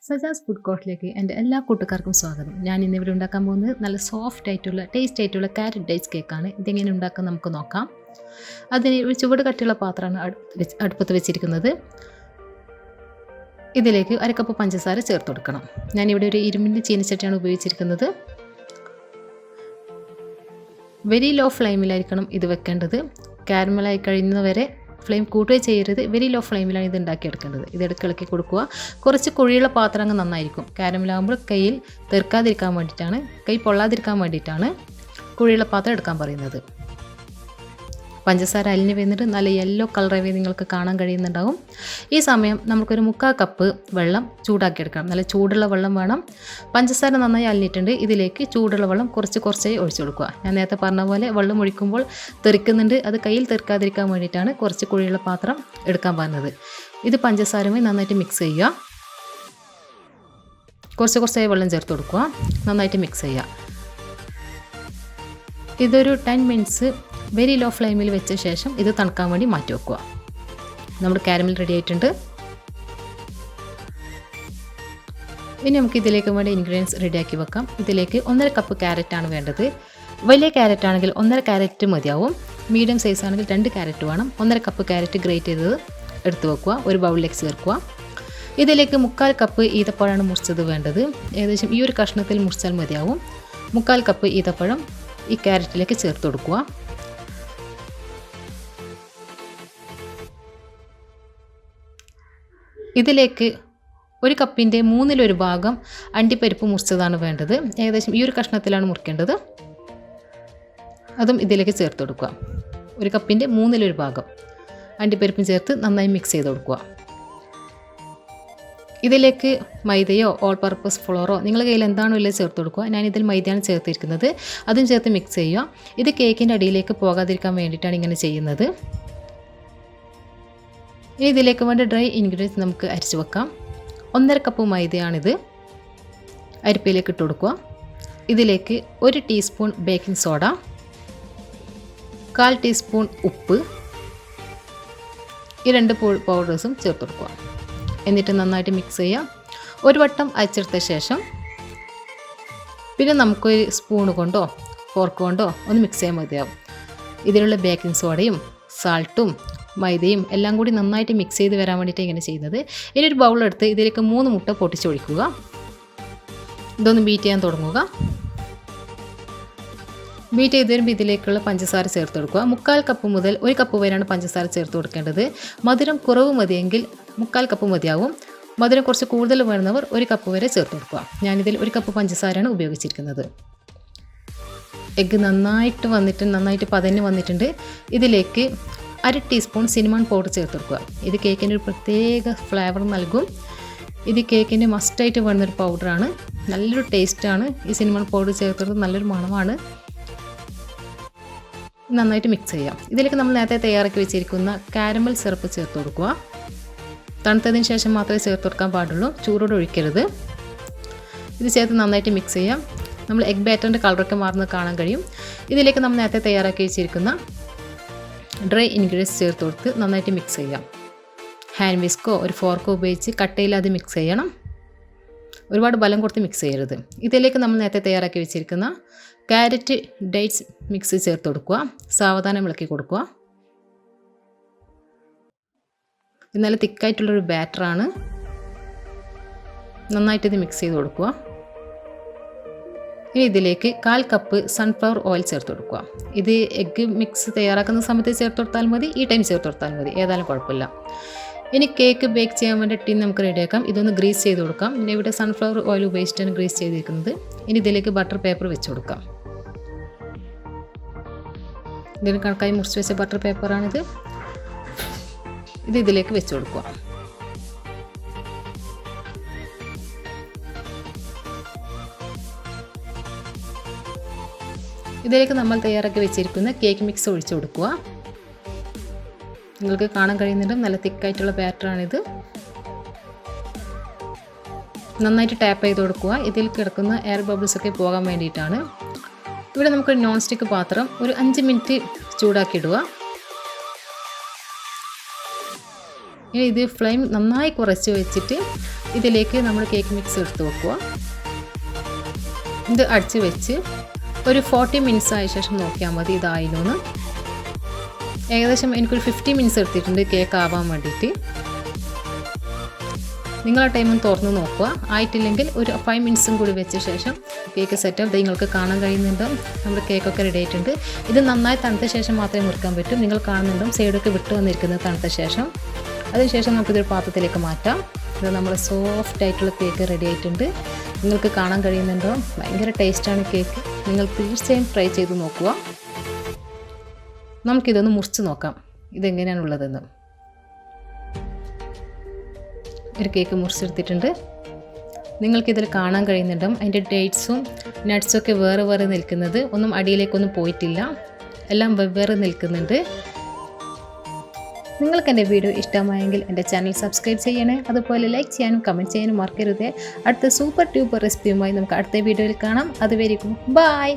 Such as food കോർട്ടിലേക്ക് എൻ്റെ എല്ലാ കൂട്ടുകാർക്കും സ്വാഗതം. ഞാൻ ഇന്നിവിടെ ഉണ്ടാക്കാൻ പോകുന്നത് നല്ല സോഫ്റ്റ് ആയിട്ടുള്ള ടേസ്റ്റ് ആയിട്ടുള്ള ക്യാരറ്റ് ഡേറ്റ്സ് കേക്കാണ്. ഇതെങ്ങനെ ഉണ്ടാക്കാൻ നമുക്ക് നോക്കാം. അതിന് ഒരു ചുവട് കട്ടിയുള്ള പാത്രമാണ് അടുപ്പത്ത് വെച്ചിരിക്കുന്നത്. ഇതിലേക്ക് 1 കപ്പ് പഞ്ചസാര ചേർത്ത് കൊടുക്കണം. ഞാനിവിടെ ഒരു ഇരുമ്പിൻ്റെ ചീനച്ചട്ടിയാണ് ഉപയോഗിച്ചിരിക്കുന്നത്. വെരി ലോ ഫ്ലെയിമിലായിരിക്കണം ഇത് വെക്കേണ്ടത്. കാരമലായി കഴിയുന്നവരെ ഫ്ലെയിം കൂട്ടുകയും ചെയ്യരുത്. വെരി ലോ ഫ്ലെയിമിലാണ് ഇത് ഉണ്ടാക്കിയെടുക്കേണ്ടത്. ഇതെടുത്ത് ഇളക്കി കൊടുക്കുക. കുറച്ച് കുഴിയുള്ള പാത്രം അങ്ങ് നന്നായിരിക്കും. കാരമലാകുമ്പോൾ കയ്യിൽ തെറിക്കാതിരിക്കാൻ വേണ്ടിയിട്ടാണ്, കൈ പൊള്ളാതിരിക്കാൻ വേണ്ടിയിട്ടാണ് കുഴിയുള്ള പാത്രം എടുക്കാൻ പറയുന്നത്. പഞ്ചസാര അലിഞ്ഞ് വന്നിട്ട് നല്ല യെല്ലോ കളറായി നിങ്ങൾക്ക് കാണാൻ കഴിയുന്നുണ്ടാവും. ഈ സമയം നമുക്കൊരു 3/4 കപ്പ് വെള്ളം ചൂടാക്കിയെടുക്കണം. നല്ല ചൂടുള്ള വെള്ളം വേണം. പഞ്ചസാര നന്നായി അലിഞ്ഞിട്ടുണ്ട്. ഇതിലേക്ക് ചൂടുള്ള വെള്ളം കുറച്ചായി ഒഴിച്ചു കൊടുക്കുക. ഞാൻ നേരത്തെ പറഞ്ഞ പോലെ വെള്ളം ഒഴിക്കുമ്പോൾ തെറിക്കുന്നുണ്ട്. അത് കയ്യിൽ തെറിക്കാതിരിക്കാൻ വേണ്ടിയിട്ടാണ് കുറച്ച് കുഴിയുള്ള പാത്രം എടുക്കാൻ പറഞ്ഞത്. ഇത് പഞ്ചസാരയുമായി നന്നായിട്ട് മിക്സ് ചെയ്യുക. കുറച്ചായി വെള്ളം ചേർത്ത് കൊടുക്കുക. നന്നായിട്ട് മിക്സ് ചെയ്യുക. ഇതൊരു 10 മിനിറ്റ്സ് വെരി ലോ ഫ്ലെയിമിൽ വെച്ച ശേഷം ഇത് തണുക്കാൻ വേണ്ടി മാറ്റി വെക്കുക. നമ്മുടെ കാരമൽ റെഡി ആയിട്ടുണ്ട്. ഇനി നമുക്ക് ഇതിലേക്ക് വേണ്ട ഇൻഗ്രീഡിയൻസ് റെഡിയാക്കി വെക്കാം. ഇതിലേക്ക് 1.5 കപ്പ് ക്യാരറ്റാണ് വേണ്ടത്. വലിയ ക്യാരറ്റ് ആണെങ്കിൽ 1.5 ക്യാരറ്റ് മതിയാവും. മീഡിയം സൈസ് ആണെങ്കിൽ 2 ക്യാരറ്റ് വേണം. 1.5 കപ്പ് ക്യാരറ്റ് ഗ്രേറ്റ് ചെയ്തത് എടുത്ത് വെക്കുക. ഒരു ബൗളിലേക്ക് ചേർക്കുക. ഇതിലേക്ക് 3/4 കപ്പ് ഈത്തപ്പഴമാണ് മുറിച്ചത് വേണ്ടത്. ഏകദേശം ഈ ഒരു കഷ്ണത്തിൽ മുറിച്ചാൽ മതിയാവും. 3/4 കപ്പ് ഈത്തപ്പഴം ഈ ക്യാരറ്റിലേക്ക് ചേർത്ത് കൊടുക്കുക. ഇതിലേക്ക് 1 കപ്പിൻ്റെ 1/3 ഭാഗം അണ്ടിപ്പരിപ്പ് മുറിച്ചതാണ് വേണ്ടത്. ഏകദേശം ഈ ഒരു കഷ്ണത്തിലാണ് മുറിക്കേണ്ടത്. അതും ഇതിലേക്ക് ചേർത്ത് കൊടുക്കുക. 1 കപ്പിൻ്റെ 1/3 ഭാഗം അണ്ടിപ്പരിപ്പും ചേർത്ത് നന്നായി മിക്സ് ചെയ്ത് കൊടുക്കുക. ഇതിലേക്ക് മൈദയോ ഓൾ പർപ്പസ് ഫ്ലോറോ നിങ്ങളുടെ കയ്യിൽ എന്താണോ ഇല്ല ചേർത്ത് കൊടുക്കുക. ഞാനിതിൽ മൈദയാണ് ചേർത്തിരിക്കുന്നത്. അതും ചേർത്ത് മിക്സ് ചെയ്യുക. ഇത് കേക്കിൻ്റെ അടിയിലേക്ക് പോകാതിരിക്കാൻ വേണ്ടിയിട്ടാണ് ഇങ്ങനെ ചെയ്യുന്നത്. ഇനി ഇതിലേക്ക് വേണ്ട ഡ്രൈ ഇൻഗ്രീഡിയൻസ് നമുക്ക് അരിച്ചു വെക്കാം. 1.5 കപ്പ് മൈദയാണിത്. അരിപ്പയിലേക്ക് ഇട്ട് കൊടുക്കുക. ഇതിലേക്ക് 1 ടീസ്പൂൺ ബേക്കിംഗ് സോഡ, 1/4 ടീസ്പൂൺ ഉപ്പ്, ഈ 2 പൗഡേഴ്സും ചേർത്ത് കൊടുക്കുക. എന്നിട്ട് നന്നായിട്ട് മിക്സ് ചെയ്യുക. ഒരു വട്ടം അരിച്ചെടുത്ത ശേഷം പിന്നെ നമുക്കൊരു സ്പൂൺ കൊണ്ടോ ഫോർക്ക് കൊണ്ടോ ഒന്ന് മിക്സ് ചെയ്യാൻ മതിയാവും. ഇതിലുള്ള ബേക്കിംഗ് സോഡയും സാൾട്ടും മൈദയും എല്ലാം കൂടി നന്നായിട്ട് മിക്സ് ചെയ്ത് വരാൻ വേണ്ടിയിട്ട് ഇങ്ങനെ ചെയ്യുന്നത്. ഇനി ഒരു ബൗളെടുത്ത് ഇതിലേക്ക് 3 മുട്ട പൊട്ടിച്ചൊഴിക്കുക. ഇതൊന്ന് ബീറ്റ് ചെയ്യാൻ തുടങ്ങുക. ബീറ്റ് ചെയ്ത് വരുമ്പോൾ ഇതിലേക്കുള്ള പഞ്ചസാര ചേർത്ത് കൊടുക്കുക. 3/4 കപ്പ് മുതൽ 1 കപ്പ് വരെയാണ് പഞ്ചസാര ചേർത്ത് കൊടുക്കേണ്ടത്. മധുരം കുറവ് മതിയെങ്കിൽ 3/4 കപ്പ് മതിയാവും. മധുരം കുറച്ച് കൂടുതൽ വേണമെന്നവർ 1 കപ്പ് വരെ ചേർത്ത് കൊടുക്കുക. ഞാനിതിൽ 1 കപ്പ് പഞ്ചസാരയാണ് ഉപയോഗിച്ചിരിക്കുന്നത്. എഗ്ഗ് നന്നായിട്ട് പതഞ്ഞ് വന്നിട്ടുണ്ട്. ഇതിലേക്ക് 1/2 ടീസ്പൂൺ സിനമൺ പൗഡർ ചേർത്ത് കൊടുക്കുക. ഇത് കേക്കിൻ്റെ ഒരു പ്രത്യേക ഫ്ലേവർ നൽകും. ഇത് കേക്കിൻ്റെ മസ്റ്റായിട്ട് വേണ്ടുന്നൊരു പൗഡറാണ്. നല്ലൊരു ടേസ്റ്റാണ്. ഈ സിനമൺ പൗഡർ ചേർത്തത് നല്ലൊരു മണമാണ്. നന്നായിട്ട് മിക്സ് ചെയ്യാം. ഇതിലേക്ക് നമ്മൾ നേരത്തെ തയ്യാറാക്കി വെച്ചിരിക്കുന്ന കാരമൽ സിറപ്പ് ചേർത്ത് കൊടുക്കുക. തണുത്തതിന് ശേഷം മാത്രമേ ചേർത്ത് കൊടുക്കാൻ പാടുള്ളൂ. ചൂടോടെ ഒഴിക്കരുത്. ഇത് ചേർത്ത് നന്നായിട്ട് മിക്സ് ചെയ്യാം. നമ്മൾ എഗ് ബാറ്ററിൻ്റെ കളറൊക്കെ മാറുന്നത് കാണാൻ കഴിയും. ഇതിലേക്ക് നമ്മൾ നേരത്തെ തയ്യാറാക്കി വെച്ചിരിക്കുന്ന ഡ്രൈ ഇൻഗ്രീഡിയൻസ് ചേർത്ത് കൊടുത്ത് നന്നായിട്ട് മിക്സ് ചെയ്യാം. ഹാൻഡ് വിസ്കോ ഒരു ഫോർക്കോ ഉപയോഗിച്ച് കട്ടയില്ലാതെ മിക്സ് ചെയ്യണം. ഒരുപാട് ബലം കൊടുത്ത് മിക്സ് ചെയ്യരുത്. ഇതിലേക്ക് നമ്മൾ നേരത്തെ തയ്യാറാക്കി വെച്ചിരിക്കുന്ന ക്യാരറ്റ് ഡേറ്റ്സ് മിക്സ് ചേർത്ത് കൊടുക്കുക. സാവധാനം ഇളക്കി കൊടുക്കുക. ഇത് നല്ല തിക്കായിട്ടുള്ളൊരു ബാറ്ററാണ്. നന്നായിട്ട് ഇത് മിക്സ് ചെയ്ത് കൊടുക്കുക. ഇനി ഇതിലേക്ക് 1/4 കപ്പ് സൺഫ്ലവർ ഓയിൽ ചേർത്ത് കൊടുക്കുക. ഇത് എഗ്ഗ് മിക്സ് തയ്യാറാക്കുന്ന സമയത്ത് ചേർത്ത് കൊടുത്താൽ മതി, ഈ ടൈം ചേർത്ത് കൊടുത്താൽ മതി, ഏതായാലും കുഴപ്പമില്ല. ഇനി കേക്ക് ബേക്ക് ചെയ്യാൻ വേണ്ടി ടിൻ നമുക്ക് റെഡിയാക്കാം. ഇതൊന്ന് ഗ്രീസ് ചെയ്ത് കൊടുക്കാം. പിന്നെ ഇവിടെ സൺഫ്ലവർ ഓയിൽ ഉപയോഗിച്ചിട്ടാണ് ഗ്രീസ് ചെയ്തിരിക്കുന്നത്. ഇനി ഇതിലേക്ക് ബട്ടർ പേപ്പർ വെച്ച് കൊടുക്കാം. ഇതിന് കണക്കായി മുറിച്ച് വെച്ച ബട്ടർ പേപ്പറാണിത്. ഇത് ഇതിലേക്ക് വെച്ച് കൊടുക്കുക. ഇതിലേക്ക് നമ്മൾ തയ്യാറാക്കി വെച്ചിരിക്കുന്ന കേക്ക് മിക്സ് ഒഴിച്ചു കൊടുക്കുക. നിങ്ങൾക്ക് കാണാൻ കഴിയുന്നുണ്ട്, നല്ല തിക്കായിട്ടുള്ള ബാറ്ററാണിത്. നന്നായിട്ട് ടാപ്പ് ചെയ്ത് കൊടുക്കുക. ഇതിൽ കിടക്കുന്ന എയർ ബബിൾസൊക്കെ പോകാൻ വേണ്ടിയിട്ടാണ്. ഇവിടെ നമുക്കൊരു നോൺ സ്റ്റിക്ക് പാത്രം ഒരു 5 മിനിറ്റ് ചൂടാക്കി ഇടുക. ഇനി ഇത് ഫ്ലെയിം നന്നായി കുറച്ച് വെച്ചിട്ട് ഇതിലേക്ക് നമ്മൾ കേക്ക് മിക്സ് എടുത്ത് വെക്കുക. ഇത് അടച്ച് വെച്ച് ഒരു 40 മിനിറ്റ്സ് ആയ ശേഷം നോക്കിയാൽ മതി ഇതായില്ലോന്ന്. ഏകദേശം എനിക്കൊരു 50 മിനിറ്റ്സ് എടുത്തിട്ടുണ്ട് കേക്ക് ആവാൻ വേണ്ടിയിട്ട്. നിങ്ങളെ ടൈമും തുറന്ന് നോക്കുക. ആയിട്ടില്ലെങ്കിൽ ഒരു 5 മിനിറ്റ്സും കൂടി വെച്ച ശേഷം കേക്ക് സെറ്റപ്പ് നിങ്ങൾക്ക് കാണാൻ കഴിയുന്നുണ്ടോ? നമ്മുടെ കേക്കൊക്കെ റെഡി ആയിട്ടുണ്ട്. ഇത് നന്നായി തണുത്ത ശേഷം മാത്രമേ മുറിക്കാൻ പറ്റൂ. നിങ്ങൾ കാണുന്നുണ്ടോ സൈഡൊക്കെ വിട്ട് വന്നിരിക്കുന്നത് തണുത്ത ശേഷം. അതിനുശേഷം നമുക്കിതൊരു പാത്രത്തിലേക്ക് മാറ്റാം. ഇത് നമ്മൾ സോഫ്റ്റ് ആയിട്ടുള്ള കേക്ക് റെഡി ആയിട്ടുണ്ട്. നിങ്ങൾക്ക് കാണാൻ കഴിയുന്നുണ്ടോ? ഭയങ്കര ടേസ്റ്റാണ് കേക്ക്. നിങ്ങൾ തീർച്ചയായും ട്രൈ ചെയ്ത് നോക്കുക. നമുക്കിതൊന്ന് മുറിച്ച് നോക്കാം ഇതെങ്ങനെയാണുള്ളതെന്ന്. ഒരു കേക്ക് മുറിച്ചെടുത്തിട്ടുണ്ട്. നിങ്ങൾക്കിതിൽ കാണാൻ കഴിയുന്നുണ്ടാവും അതിൻ്റെ ഡേറ്റ്സും നട്ട്സൊക്കെ വേറെ വേറെ നിൽക്കുന്നത്. ഒന്നും അടിയിലേക്കൊന്നും പോയിട്ടില്ല, എല്ലാം വെവ്വേറെ നിൽക്കുന്നുണ്ട്. നിങ്ങൾക്ക് എൻ്റെ വീഡിയോ ഇഷ്ടമായെങ്കിൽ എൻ്റെ ചാനൽ സബ്സ്ക്രൈബ് ചെയ്യണേ. അതുപോലെ ലൈക്ക് ചെയ്യാനും കമൻറ്റ് ചെയ്യാനും മറക്കരുത്. അടുത്ത സൂപ്പർ ട്യൂബർ റെസിപ്പിയുമായി നമുക്ക് അടുത്ത വീഡിയോയിൽ കാണാം. അതുവരെയും ബൈ.